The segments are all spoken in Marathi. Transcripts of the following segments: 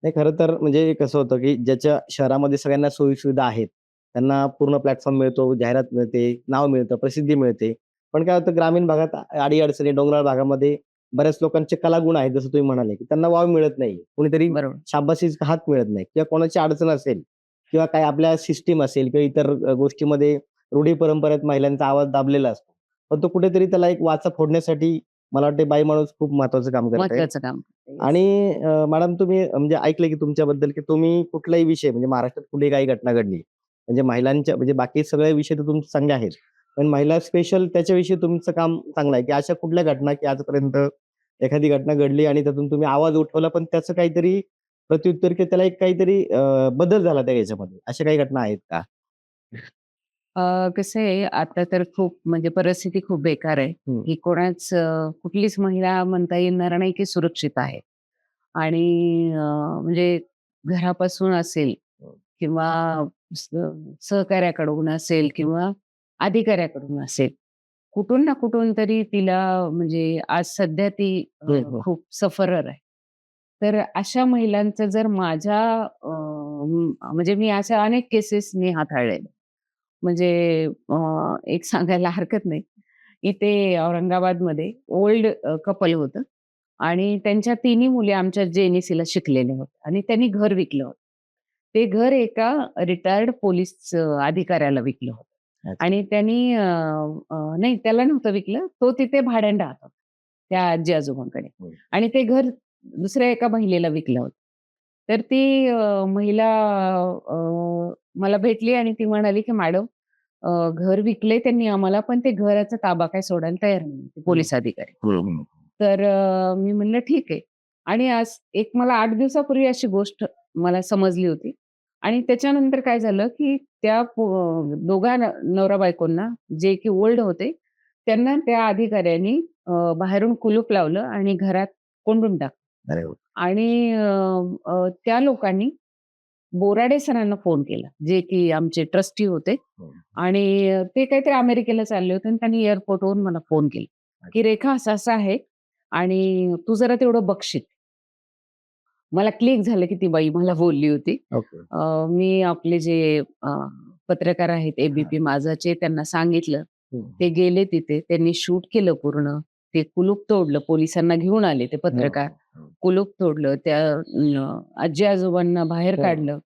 नाही खरं तर म्हणजे कसं होतं, की ज्याच्या शहरामध्ये सगळ्यांना सोयी-सुविधा आहेत, त्यांना पूर्ण प्लॅटफॉर्म मिळतो, जाहिरात मिळते, नाव मिळतं, प्रसिद्धी मिळते. पण काय होतं ग्रामीण भागात अडी-अडचणी, डोंगराळ भागामध्ये बऱ्याच लोकांचे कलागुण आहेत, जसं तुम्ही म्हणाले, की त्यांना वाव मिळत नाही. कुणीतरी बरोबर. शाबासकीचा हात मिळत नाही किंवा कोणाची अडचण असेल किंवा काही आपल्या सिस्टम असेल किंवा इतर गोष्टीमध्ये रूढी परंपरेत महिलांचा आवाज दाबलेला असतो. पण तो कुठेतरी त्याला एक वाचा फोडण्यासाठी मला वाटते बाई माणूस खूप महत्त्वाचं काम करते. महत्वाचं काम करते. येस. आणि मॅडम तुम्ही म्हणजे ऐकलं की तुमच्याबद्दल की तुम्ही कुठलाही विषय म्हणजे महाराष्ट्रात कुठलीही काही घटना घडली, म्हणजे महिलांच्या म्हणजे बाकी सगळे विषय तर तुमचे चांगले आहेत. पण महिला स्पेशल त्याच्याविषयी तुमचं काम चांगलं आहे, की अशा कुठल्या घटना की आजपर्यंत एखादी घटना घडली आणि त्यातून तुम्ही आवाज उठवला, पण त्याचं काहीतरी प्रत्युत्तर की त्याला एक काहीतरी बदल झाला त्या याच्यामध्ये. अशा काही घटना आहेत का? कसं आहे आता तर खूप म्हणजे परिस्थिती खूप बेकार आहे, हं. की कुठलीच महिला म्हणता येणार नाही की सुरक्षित आहे. आणि म्हणजे घरापासून असेल हं. किंवा स सहकार्याकडून असेल किंवा अधिकाऱ्याकडून असेल, कुठून ना कुठून तरी तिला म्हणजे आज सध्या ती हं, हं. खूप सफरर आहे. तर अशा महिलांचं जर म्हणजे मी अशा अनेक केसेस मी हाताळलेल्या. म्हणजे एक सांगायला हरकत नाही. इथे औरंगाबादमध्ये ओल्ड कपल होतं आणि त्यांच्या तिन्ही मुली आमच्या जे-एन-सी-ला शिकलेल्या होत्या आणि त्यांनी घर विकलं होतं. ते घर एका रिटायर्ड पोलीस अधिकाऱ्याला विकलं होतं अच्छा. आणि त्यांनी नाही त्याला नव्हतं विकलं. तो तिथे भाड्याने राहत होता, त्या आजी-आजोबांकडे हं. आणि ते घर दुसऱ्या एका महिलेला विकलं होतं. तर ती महिला मला भेटली आणि ती म्हणाली, की "मॅडम घर विकलंय त्यांनी आम्हाला, पण ते घराचा ताबा काही सोडायला तयार नाही, ते हं. पोलीस अधिकारी." हं, हं. तर मी म्हणलं, "ठीक आहे." आणि आज एक मला 8 दिवसापूर्वी अशी गोष्ट मला समजली होती आणि त्याच्यानंतर काय झालं, की दोघा नवरा-बायकोंना जे की ओल्ड होते, त्यांना त्या अधिकाऱ्यांनी बाहेरून कुलूप लावलं आणि घरात कोंडून टाकलं. अरे वाह! आणि त्या लोकांनी बोराडे सरांना फोन केला, जे की आमचे ट्रस्टी होते हं. आणि ते काहीतरी अमेरिकेला चालले होते आणि त्यांनी एअरपोर्टवरून मला फोन केला, की अच्छा. "रेखा असं-असं आहे आणि तू जरा तेवढं बघशील." मला क्लिक झालं, की ती बाई मला बोलली होती. ओके. मी आपले जे पत्रकार आहेत हां. एबीपी माझाचे त्यांना सांगितलं. हं. ते गेले तिथे. त्यांनी शूट केलं पूर्ण. ते कुलूप तोडलं. पोलिसांना घेऊन आले ते हो, पत्रकार. हो, हो. कुलूप तोडलं. त्या आजी-आजोबांना बाहेर हो, काढलं.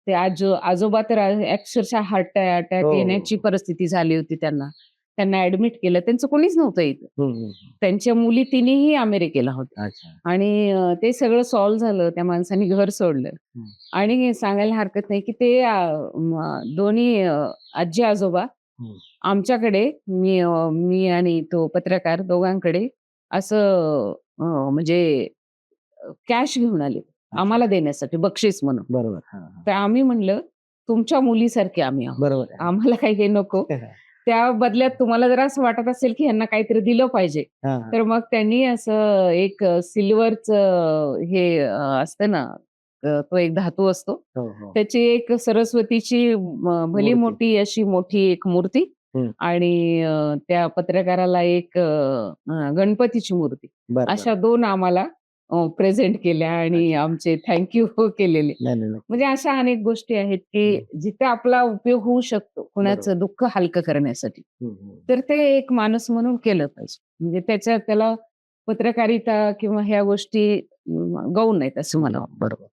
ते आजोबा तर अक्षरशः हार्ट हो, अटॅक हो, येण्याची हो. परिस्थिती झाली होती त्यांना. त्यांना ॲडमिट केलं. त्यांचं कोणीच नव्हतं इथं. हं, हं, हं. त्यांच्या मुली तिन्हीही अमेरिकेला होत्या. अच्छा. आणि ते सगळं सॉल्व्ह झालं. त्या माणसाने घर सोडलं. हं. आणि सांगायला हरकत नाही, की ते दोन्ही आजी-आजोबा हं. आमच्याकडे मी आणि तो पत्रकार दोघांकडे असं म्हणजे कॅश घेऊन आले. अच्छा. आम्हाला देण्यासाठी बक्षीस म्हणून. बरोबर. हां, हां. तर आम्ही म्हणलं, "तुमच्या मुलीसारखे आम्ही आहोत. बरोबर आहे. आम्हाला काही हे नको. त्या बदल्यात तुम्हाला जर असं वाटत असेल, की ह्यांना काहीतरी दिलं पाहिजे." हां, हां. तर मग त्यांनी असं एक सिल्व्हरचं असतं ना, तो एक धातू असतो. हो, हो. त्याची एक सरस्वतीची भली मूर्ती. मोठी अशी मोठी एक मूर्ती हं. आणि त्या पत्रकाराला एक गणपतीची मूर्ती. बरं, अशा बरं. 2 आम्हाला प्रेझेंट केल्या आणि अच्छा. आमचे थँक यू केलेले. नाही, नाही. म्हणजे नक्कीच. अशा अनेक गोष्टी आहेत, की हं. जिथे आपला उपयोग होऊ शकतो, बरोबर. कुणाचं दुःख हलकं करण्यासाठी. हं, हं. तर ते एक माणूस म्हणून केलं पाहिजे. म्हणजे त्याला पत्रकारिता किंवा ह्या गोष्टी गौण नाहीत असं मला वाटतं. बरोबर.